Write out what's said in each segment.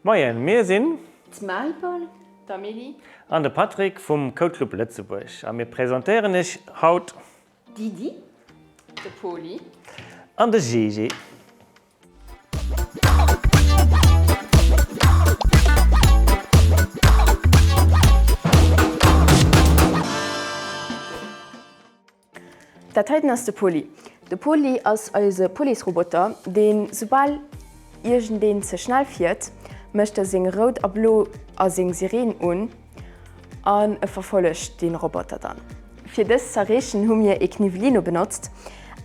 Moin, wir sind Maripol, Amélie, an der Patrick vom Code Club Lützeburg. Und wir präsentieren euch heute Didi, de Poli, an der Gigi. Dat heiten ass de Poli. De Poli ass euse Poliroboter, den sobal Igent den ze schnell fiiert, mëcht seg Rot a Blo a seg Sireen un an verfollecht den Roboter dann. Fir dës zerrechen hunn mir e Knivelino benutzt,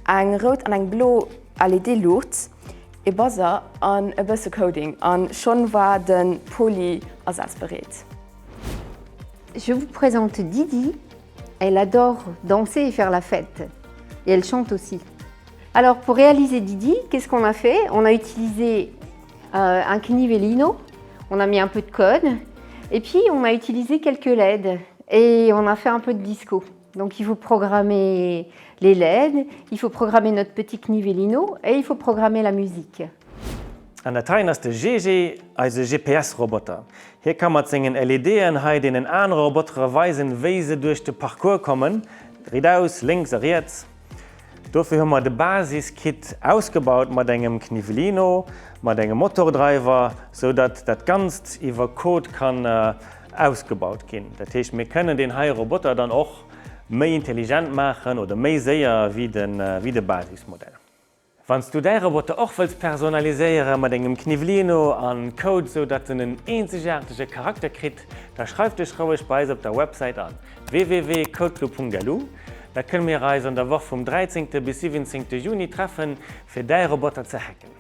eng Rot an eng Blo LED-Lot, e Buzzer an e bësse Coding an schon war den Poli ersatz bereet. Je vous présente Didi. Elle adore danser et faire la fête. Et elle chante aussi. Alors pour réaliser Didi, qu'est-ce qu'on a fait? On a utilisé un Knivelino, on a mis un peu de code, et puis on a utilisé quelques LED et on a fait un peu de disco. Donc il faut programmer les LED, il faut programmer notre petit Knivelino et il faut programmer la musique. An der Teil ist der GG als GPS-Roboter. Hier kann man seinen LED-Einheiten in andere Roboter weisen, wie sie durch den Parcours kommen, geradeaus, links, rechts. Dafür haben wir das Basis-Kit ausgebaut mit einem Knivelino, mit einem Motordriver, sodass das Ganze über Code kann, ausgebaut werden. Das heißt, wir können den Roboter dann auch mehr intelligent machen oder mehr sehen wie das Basismodell. Wenn du deinen Roboter auch personalisieren mit einem Knivelino an Code, sodass er einen einzigartigen Charakter kriegt, dann schreib dich ruhig bei uns auf der Website an www.codeclub.galu. Da können wir uns an der Woche vom 13. bis 17. Juni treffen, für deinen Roboter zu hacken.